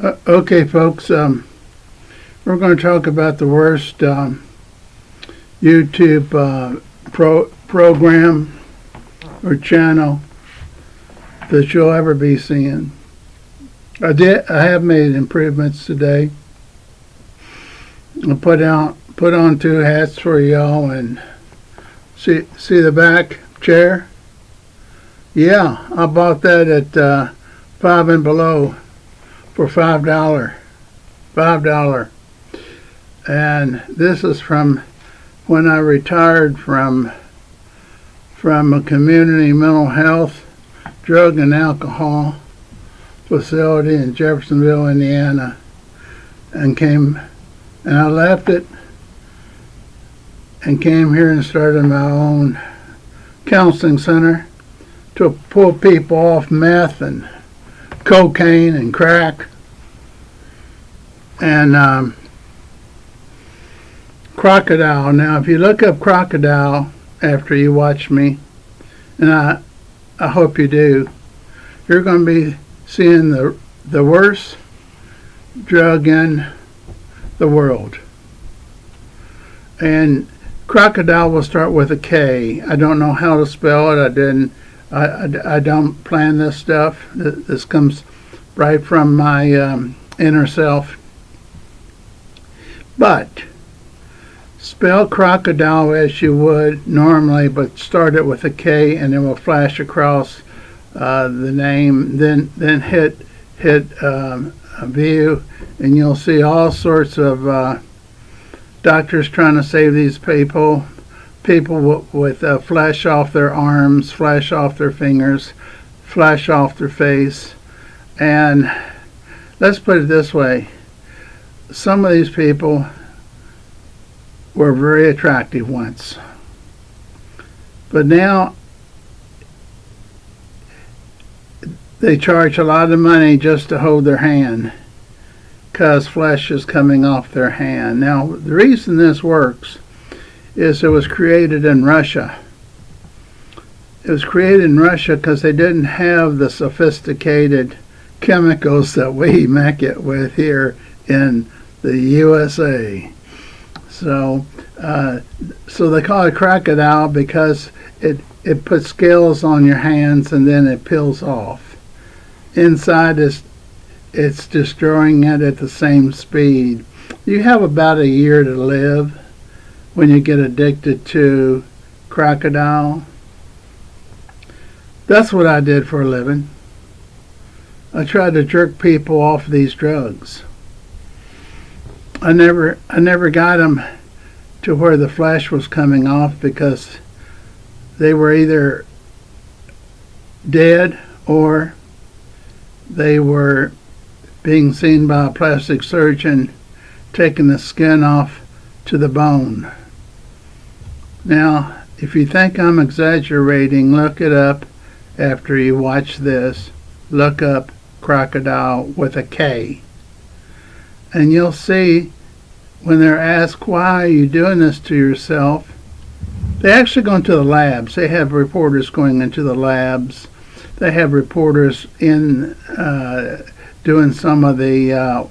Okay, folks, we're going to talk about the worst YouTube program or channel that you'll ever be seeing. I have made improvements today. I put on two hats for y'all, and see the back chair. Yeah, I bought that at Five and Below for $5. $5. And this is from when I retired from a community mental health, drug and alcohol facility in Jeffersonville, Indiana, and I left it and came here and started my own counseling center to pull people off meth and cocaine and crack and crocodile. Now, if you look up crocodile after you watch me, and I hope you do, you're going to be seeing the worst drug in the world. And crocodile will start with a K. I don't know how to spell it. I don't plan this stuff. This comes right from my inner self. But spell crocodile as you would normally, but start it with a K, and it will flash across the name. Then hit view, and you'll see all sorts of doctors trying to save these people. People with flesh off their arms, flesh off their fingers, flesh off their face. And let's put it this way. Some of these people were very attractive once. But now they charge a lot of money just to hold their hand because flesh is coming off their hand. Now, the reason this works is it was created in Russia. It was created in Russia because they didn't have the sophisticated chemicals that we make it with here in the USA. So they call it crocodile because it puts scales on your hands and then it peels off. Inside it's destroying it at the same speed. You have about a year to live when you get addicted to crocodile. That's what I did for a living. I tried to jerk people off these drugs. I never got them to where the flesh was coming off because they were either dead or they were being seen by a plastic surgeon taking the skin off to the bone. Now, if you think I'm exaggerating, look it up after you watch this. Look up crocodile with a K. And you'll see when they're asked, why are you doing this to yourself? They actually go into the labs. They have reporters going into the labs. They have reporters in doing some of the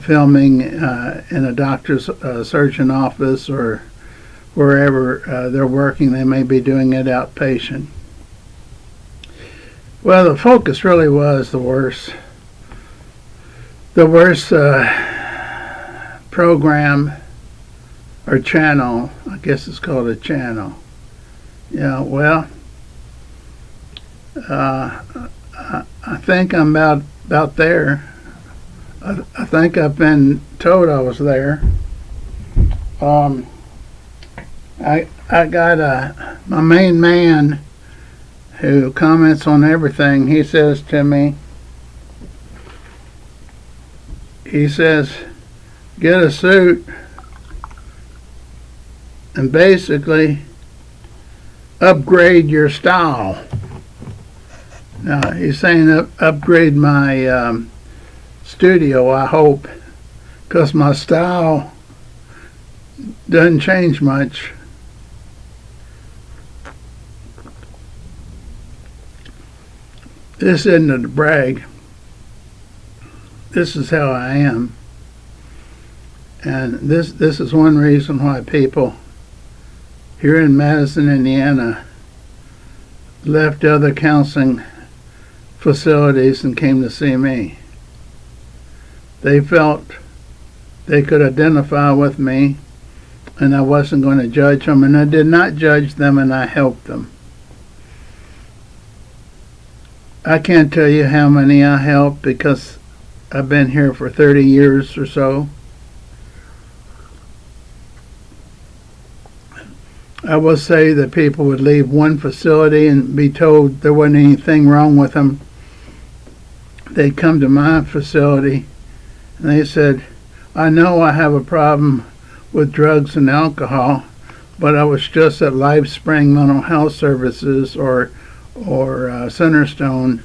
filming in a doctor's surgeon office or wherever they're working. They may be doing it outpatient. Well, the focus really was the worst program or channel. I guess it's called a channel. Yeah, well, I think I'm about there. I think I've been told I was there. I got my main man who comments on everything. He says to me, he says, get a suit and basically upgrade your style. Now, he's saying upgrade my studio, I hope, because my style doesn't change much. This isn't a brag. this is how I am. And this is one reason why people here in Madison, Indiana, left other counseling facilities and came to see me. They felt they could identify with me, and I wasn't going to judge them, and I did not judge them, and I helped them. I can't tell you how many I helped because I've been here for 30 years or so. I will say that people would leave one facility and be told there wasn't anything wrong with them. They'd come to my facility and they said, I know I have a problem with drugs and alcohol, but I was just at LifeSpring Mental Health Services or Centerstone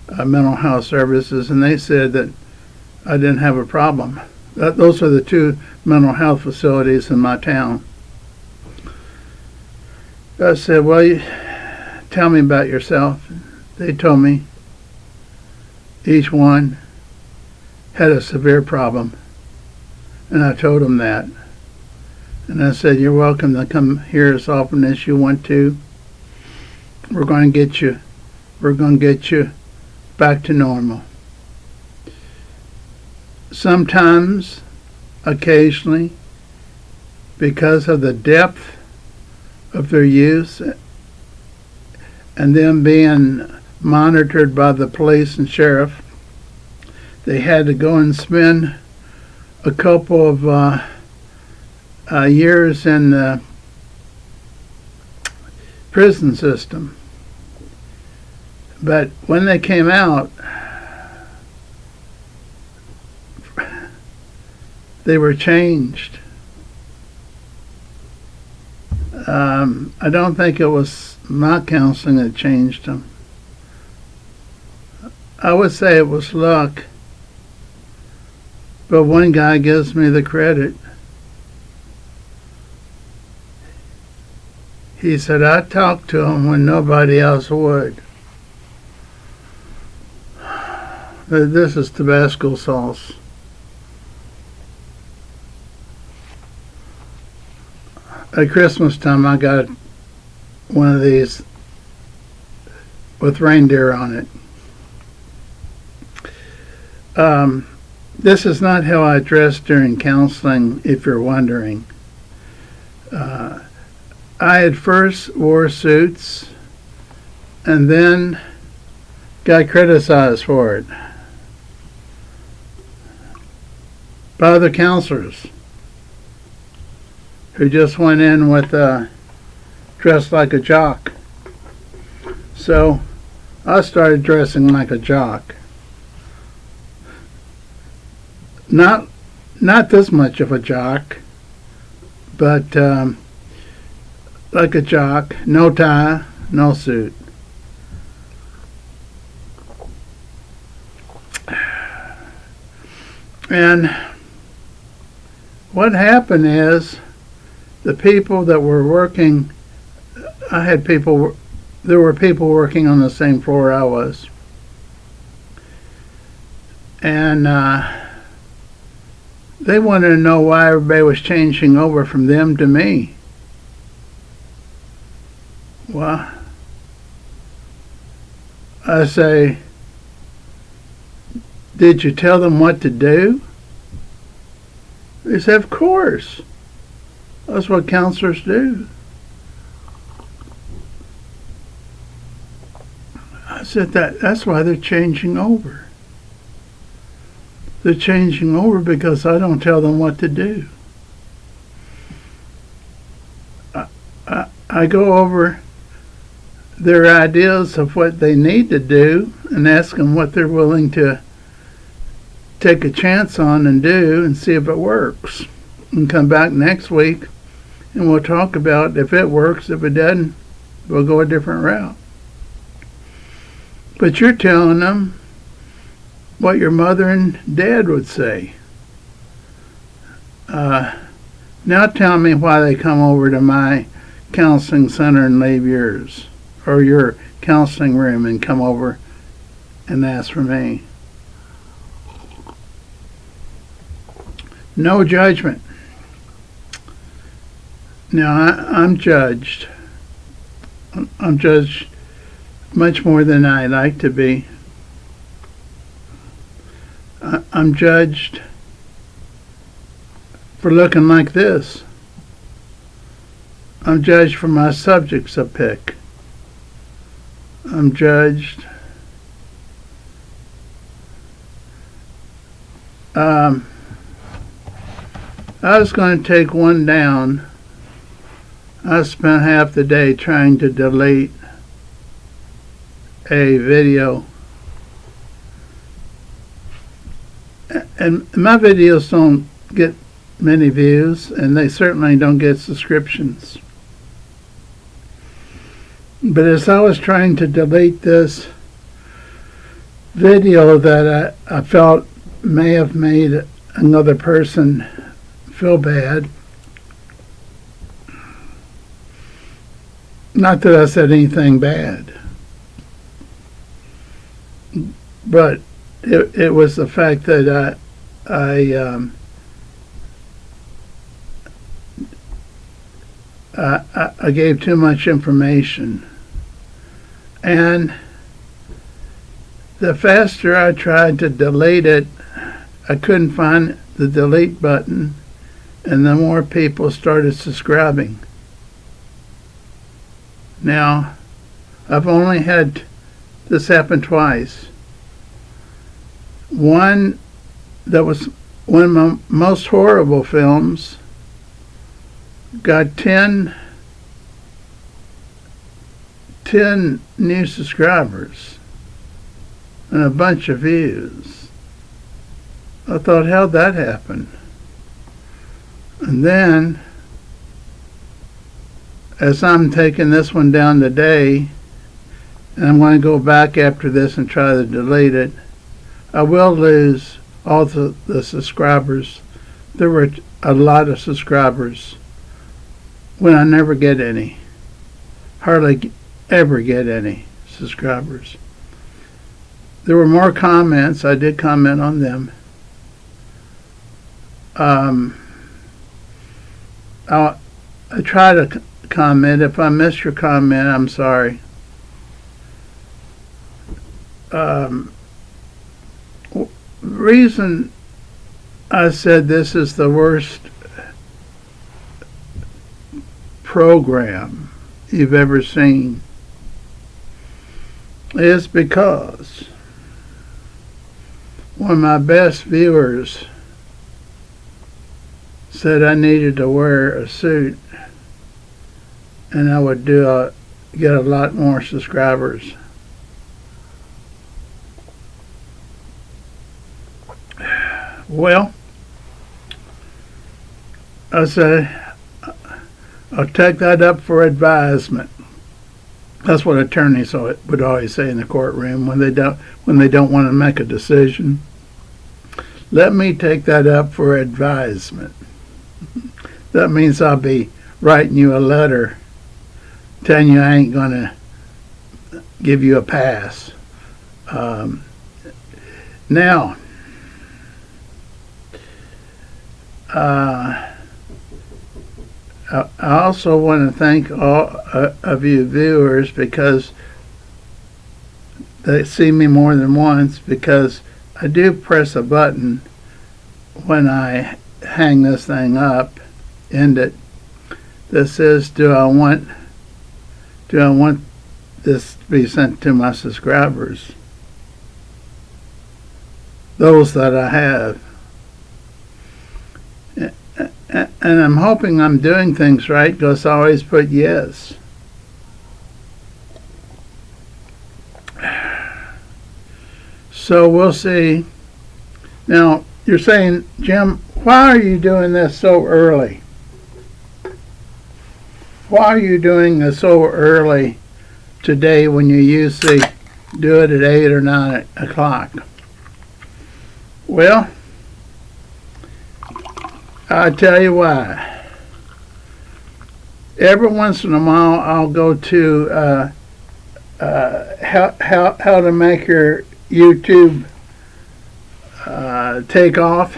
Mental Health Services, and they said that I didn't have a problem. Those are the two mental health facilities in my town. I said, well, tell me about yourself. They told me each one had a severe problem, and I told them that. And I said, you're welcome to come here as often as you want to. We're going to get you back to normal. Sometimes, occasionally, because of the depth of their use and them being monitored by the police and sheriff, they had to go and spend a couple of years in the prison system. But when they came out, they were changed. I don't think it was my counseling that changed them. I would say it was luck. But one guy gives me the credit. He said, I talked to him when nobody else would. This is Tabasco sauce. At Christmas time, I got one of these with reindeer on it. This is not how I dress during counseling, if you're wondering. I had first wore suits and then got criticized for it by other counselors who just went in with dressed like a jock. So I started dressing like a jock. Not this much of a jock, but like a jock, no tie, no suit. And what happened is the people that were working, there were people working on the same floor I was. And they wanted to know why everybody was changing over from them to me. Well, I say, did you tell them what to do? They said, of course. That's what counselors do. I said, that's why they're changing over. They're changing over because I don't tell them what to do. I go over their ideas of what they need to do and ask them what they're willing to take a chance on and do and see if it works. And come back next week and we'll talk about if it works. If it doesn't, we'll go a different route. But you're telling them what your mother and dad would say. Now tell me why they come over to my counseling center and leave yours, or your counseling room and come over and ask for me. No judgment. Now, I'm judged. I'm judged much more than I like to be. I'm judged for looking like this. I'm judged for my subjects I pick. I'm judged. I was going to take one down. I spent half the day trying to delete a video. And my videos don't get many views, and they certainly don't get subscriptions. But as I was trying to delete this video that I felt may have made another person feel bad, not that I said anything bad, but it was the fact that I gave too much information. And the faster I tried to delete it, I couldn't find the delete button, and the more people started subscribing. Now, I've only had this happen twice. One that was one of my most horrible films got 10 new subscribers and a bunch of views. I thought, how'd that happen? And then, as I'm taking this one down today, and I'm going to go back after this and try to delete it, I will lose all the subscribers. There were a lot of subscribers when I never get any. Hardly ever get any subscribers. There were more comments. I did comment on them. I try to comment. If I missed your comment, I'm sorry. Reason I said this is the worst program you've ever seen is because one of my best viewers said I needed to wear a suit and I would get a lot more subscribers. Well, I said, I'll take that up for advisement. That's what attorneys would always say in the courtroom when they don't want to make a decision. Let me take that up for advisement. That means I'll be writing you a letter telling you I ain't going to give you a pass. Now, I also want to thank all of you viewers because they see me more than once, because I do press a button when I hang this thing up, end it, that says, do I want this to be sent to my subscribers? Those that I have. And I'm hoping I'm doing things right, because I always put yes. So we'll see. Now, you're saying, Jim, why are you doing this so early? Why are you doing this so early today when you usually do it at 8 or 9 o'clock? Well, I'll tell you why. Every once in a while, I'll go to how to make your YouTube take off.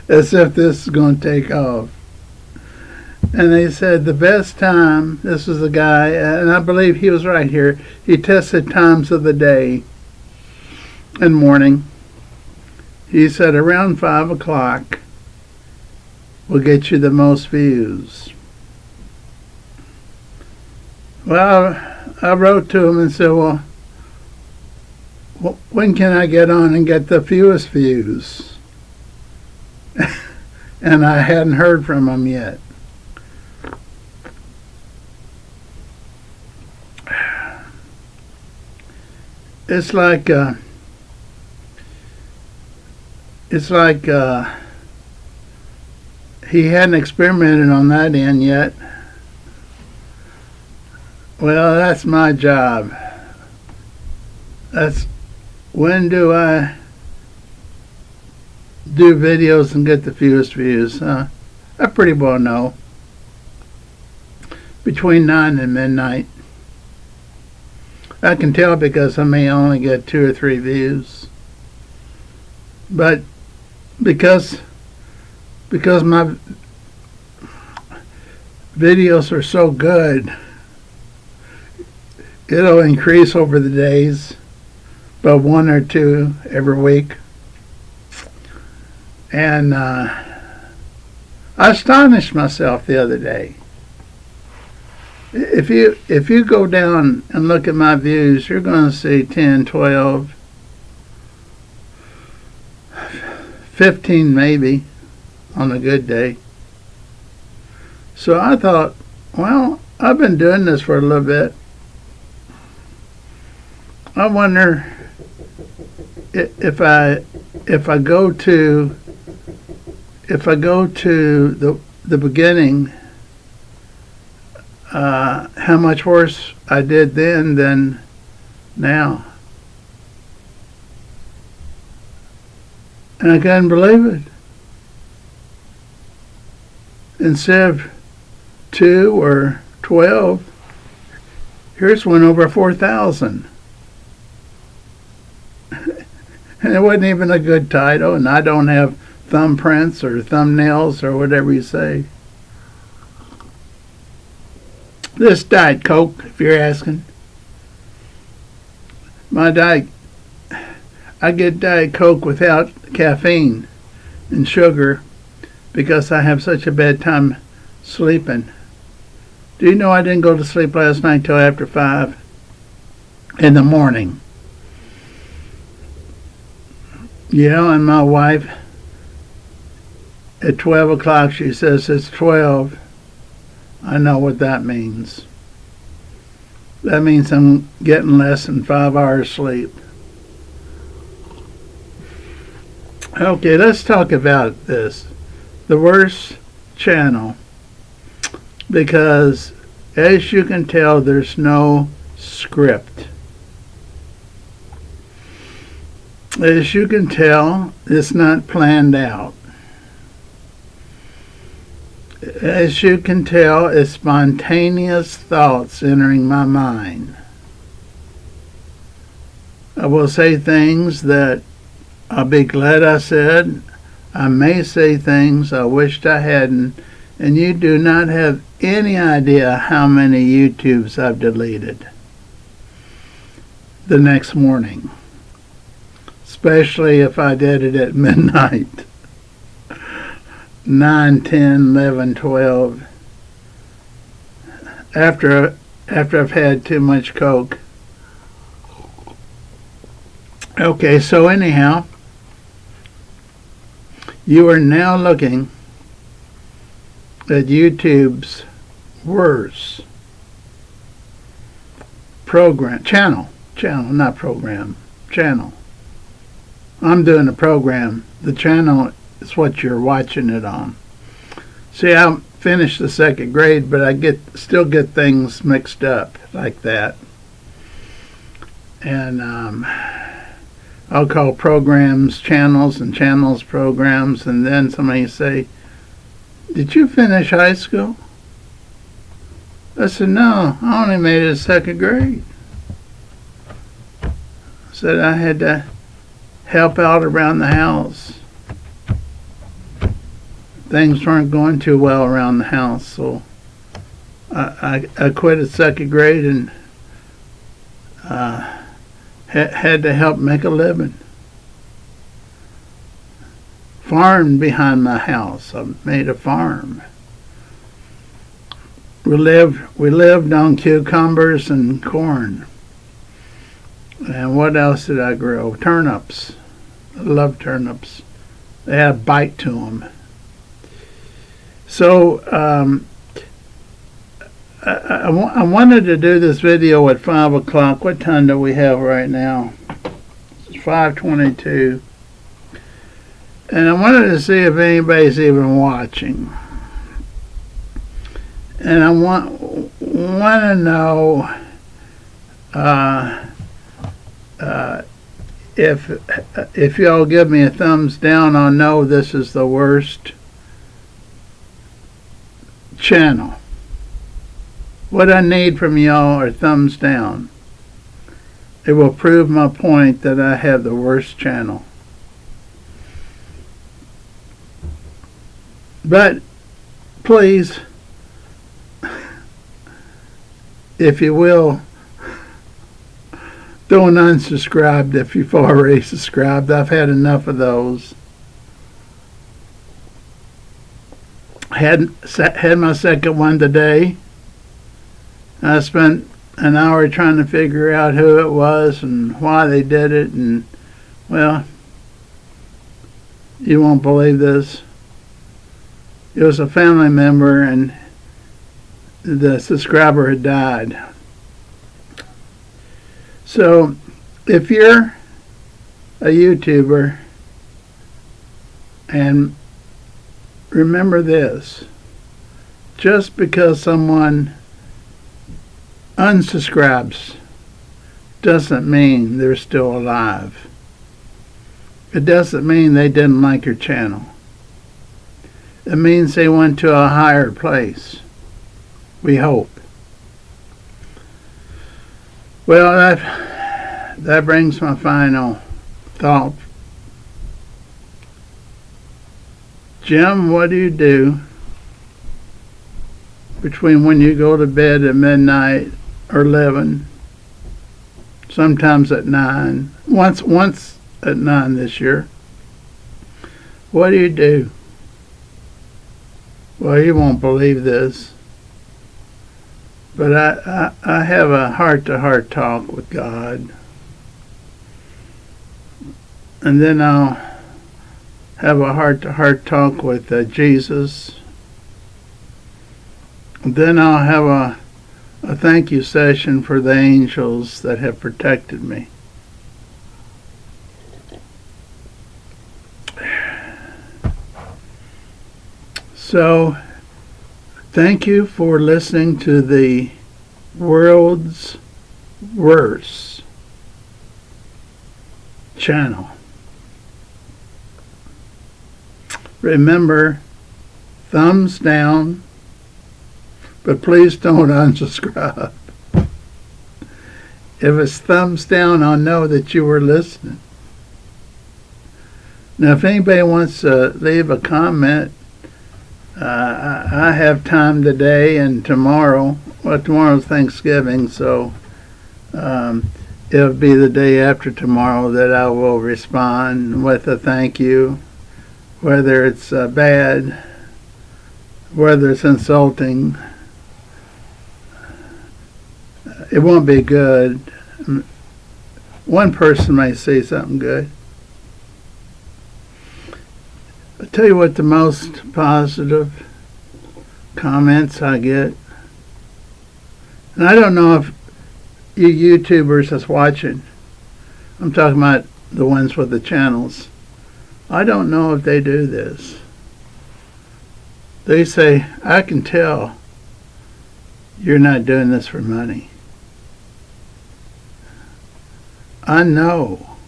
As if this is going to take off. And they said the best time, this was the guy, and I believe he was right here, he tested times of the day and morning. He said around 5 o'clock will get you the most views. Well, I wrote to him and said, well, when can I get on and get the fewest views? And I hadn't heard from him yet. It's like he hadn't experimented on that end yet. Well, that's my job. That's when do I do videos and get the fewest views? I pretty well know. Between 9 and midnight. I can tell because I may only get 2 or 3 views. But because my videos are so good, it'll increase over the days, but 1 or 2 every week. And I astonished myself the other day. If you go down and look at my views, you're going to see 10, 12, 15 maybe on a good day. So I thought, well, I've been doing this for a little bit. I wonder if I go to the beginning, how much worse I did then than now. And I couldn't believe it. Instead of 2 or 12, here's one over 4,000. And it wasn't even a good title, and I don't have thumbprints or thumbnails or whatever you say. This Diet Coke, if you're asking. I get Diet Coke without caffeine and sugar because I have such a bad time sleeping. Do you know I didn't go to sleep last night till after 5 in the morning? Yeah, and my wife, at 12 o'clock, she says it's 12. I know what that means. That means I'm getting less than 5 hours sleep. Okay, let's talk about this. The worst channel. Because, as you can tell, there's no script. As you can tell, it's not planned out. As you can tell, it's spontaneous thoughts entering my mind. I will say things that I'll be glad I said. I may say things I wished I hadn't, and you do not have any idea how many YouTubes I've deleted the next morning, especially if I did it at midnight. 9, 10, 11, 12. After I've had too much Coke. Okay, so anyhow, you are now looking at YouTube's worst channel, not program, channel. I'm doing a program. The channel is what you're watching it on. See, I finished the 2nd grade, but I still get things mixed up like that. And I'll call programs channels and channels programs, and then somebody say, "Did you finish high school?" I said, "No, I only made it 2nd grade." I said I had to help out around the house. Things weren't going too well around the house, so I quit at second grade and had to help make a living. Farm behind my house. I made a farm. We lived on cucumbers and corn. And what else did I grow? Turnips. I love turnips. They had a bite to them. So I wanted to do this video at 5 o'clock. What time do we have right now? It's 5:22. And I wanted to see if anybody's even watching. And I want to know if y'all give me a thumbs down, I'll know this is the worst channel. What I need from y'all are thumbs down. It will prove my point that I have the worst channel. But please, if you will, don't unsubscribe if you've already subscribed. I've had enough of those. Had my second one today. I spent an hour trying to figure out who it was and why they did it, and well, you won't believe this. It was a family member, and the subscriber had died. So, if you're a YouTuber, and remember this, just because someone unsubscribes doesn't mean they're still alive. It doesn't mean they didn't like your channel. It means they went to a higher place. We hope. Well, that brings my final thought. Jim, what do you do between when you go to bed at midnight or 11, sometimes at 9, once at 9 this year? What do you do? Well, you won't believe this, but I have a heart-to-heart talk with God, and then I'll have a heart-to-heart talk with Jesus, and then I'll have a thank you session for the angels that have protected me. So, thank you for listening to the world's worst channel. Remember, thumbs down, but please don't unsubscribe. If it's thumbs down, I'll know that you were listening. Now, if anybody wants to leave a comment, I have time today and tomorrow. Well, tomorrow's Thanksgiving, so it'll be the day after tomorrow that I will respond with a thank you, whether it's bad, whether it's insulting. It won't be good. One person may say something good. I'll tell you what the most positive comments I get. And I don't know if you YouTubers that's watching, I'm talking about the ones with the channels, I don't know if they do this. They say, I can tell you're not doing this for money. I know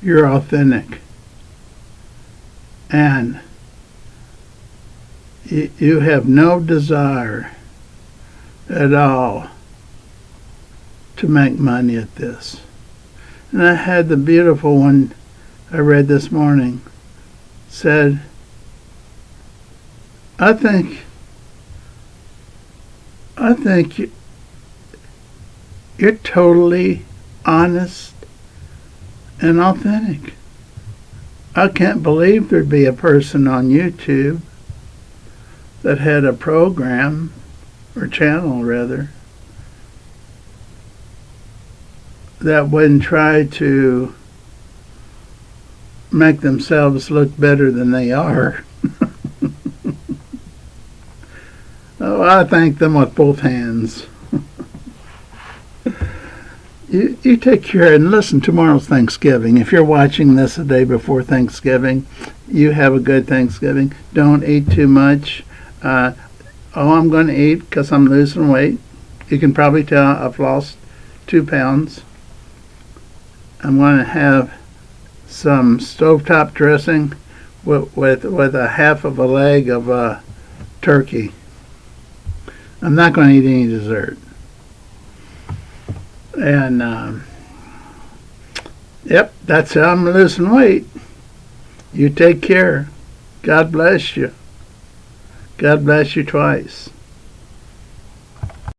you're authentic. And you have no desire at all to make money at this. And I had the beautiful one I read this morning. Said, I think you're totally honest and authentic. I can't believe there'd be a person on YouTube that had a program, or channel rather, that wouldn't try to make themselves look better than they are. Oh, I thank them with both hands. You take care and listen. Tomorrow's Thanksgiving. If you're watching this the day before Thanksgiving, you have a good Thanksgiving. Don't eat too much. I'm going to eat because I'm losing weight. You can probably tell I've lost 2 pounds. I'm going to have some stovetop dressing with a half of a leg of turkey. I'm not going to eat any dessert. And yep, that's how I'm losing weight. You take care. God bless you. God bless you twice.